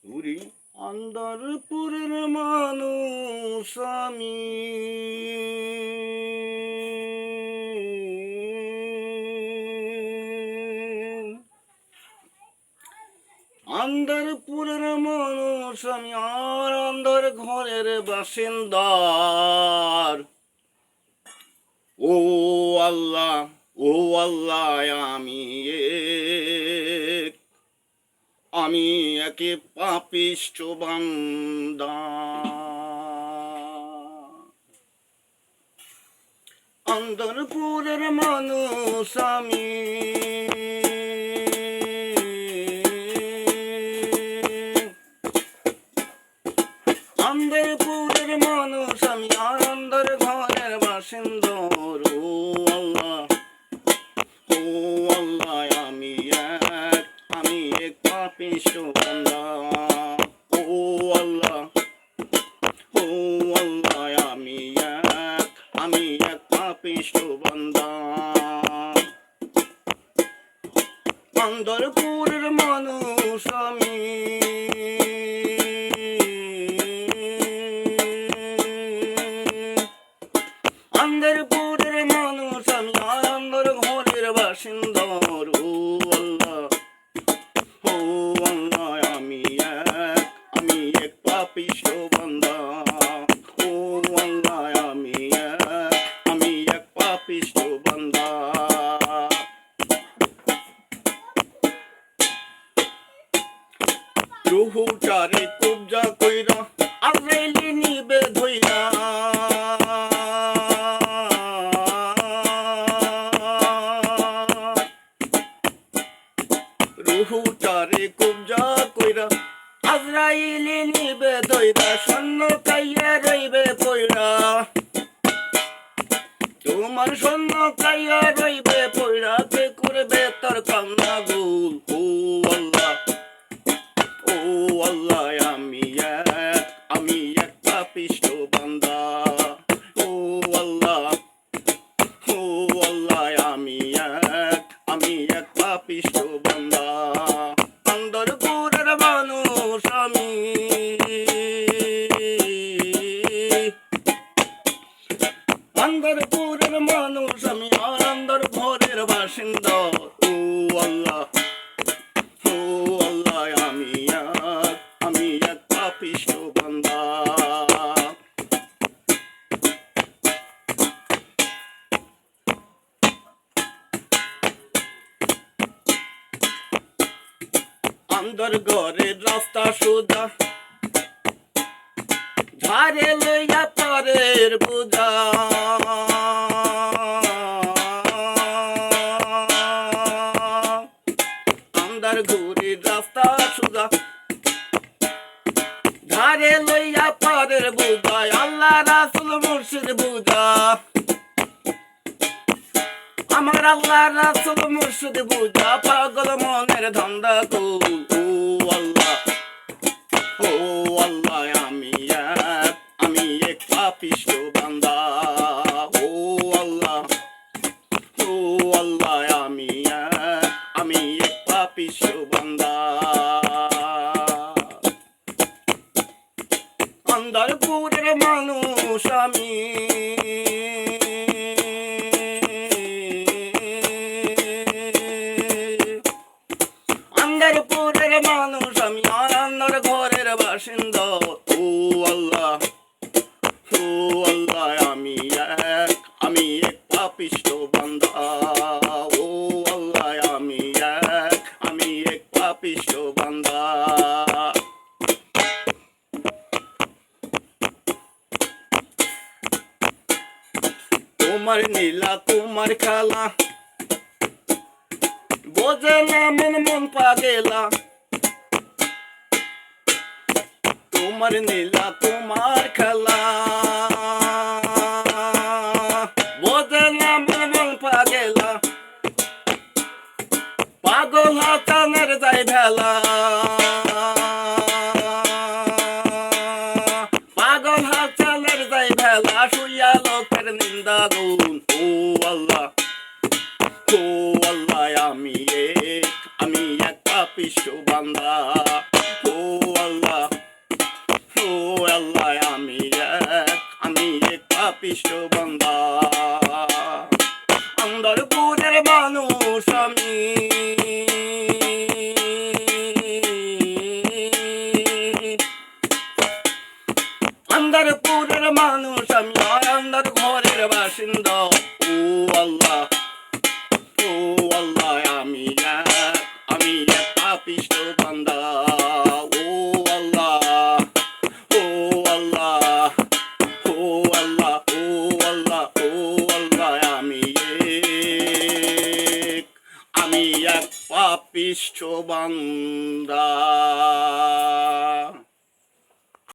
উরি আন্দারপুরের মানুষ আমি, আন্দারপুরের মানুষ আমি, আর আন্দার ঘরের বাসিন্দার। ও আল্লাহ, ও আল্লাহ, আমি একে পাপিষ্ঠ বান্দা। আন্দরপুরের মানুষ আমি, আন্দরপুরের মানুষ আমি, আর আন্দর ঘরের বাসিন্দর। ও আল্লাহ, ও আল্লাহ, আমি এক পাপিষ্ঠ বান্দা। ও আল্লাহ, ও আল্লাহ, আমি এক পাপিষ্ঠ বান্দা। আন্দরপুরের মানুষ আমি, আন্দরপুরের মানুষ আমি, আর আন্দর ঘরের বাসিন্দর। ও আল্লাহ, ও আল্লাহ, আমি এক পাপিষ্ঠ বান্দা। ও আল্লাহ, আমি এক পাপিষ্ঠ বান্দা। রুহুটারে কবজা কইরা আজরাইলি নিবে ধইরা। রুহুটারে কবজা কইরা আজরাইলি নিবে ধইরা, স্বর্ণ কাইয়া রইবে পয়রা। তোমার স্বর্ণ কাইয়া রইবে পয়রা, কে করবে তার কান্না গোল। ও আল্লাহ, ও আল্লাহ, আমি এক পাপিষ্ঠ বান্দা। ও আল্লাহ, ও আল্লাহ, আমি এক পাপিষ্ঠ বান্দা। আন্দরপুরের মানুষ আমি, আন্দরপুরের মানুষ আমি, আর আন্দর ঘরের বাসিন্দা। ও আল্লাহ, ও আল্লাহ, আমি এক পাপিষ্ঠ বান্দা। আন্দর ঘরের রাস্তা সোজা, ঝাড়ে লইয়া পরের বোঝা। আন্দর ঘরের রাস্তা সোজা, ঝাড়ে লইয়া পরের বোঝা। আল্লাহ রাসূল মুর্শিদ বুঝা, আমার আল্লাহ রাসূল মুর্শিদ বুঝা, পাগল মনের ধান্দা গোল। ও আল্লাহ, ও আল্লাহ, আমি এক পাপিষ্ঠ বান্দা। ও আল্লাহ, ও আল্লাহ, আমি এক পাপিষ্ঠ বান্দা। আন্দরপুরের মানুষ আমি, আন্দরপুরের মানুষ আমি, আর আন্দর ঘরের বাসিন্দা। ও আল্লাহ, ও আল্লাহ, আমি এক পাপিষ্ঠ বান্দা। ও আল্লাহ, আমি এক পাপিষ্ঠ বান্দা। তোমার নীলা তোমার খেলা বোঝে না মন, মন পাগেলা। তোমার নীলা তোমার খেলা বোঝে না মন, মন পাগেলা। পাগল হাসানের যাই ভেলা, পাগল হাসানের যাই ভেলা, শুইয়া লোকের নিন্দা গুণ। ও আল্লাহ, ও আল্লাহ, আমি এক পাপিষ্ঠ বান্দা। ও আল্লাহ, পাপিষ্ট বান্দা আন্দরপুরের মানুষ আমি আন্দরপুরের মানুষ আমি আন্দর ঘরের বাসিন্দা ও আল্লাহ আমি এক পাপিষ্ট বান্দা ও আল্লাহ ও আল্লাহ ও আল্লাহ ও আল্লাহ ও আল্লাহ আমি এক পাপিষ্ট বান্দা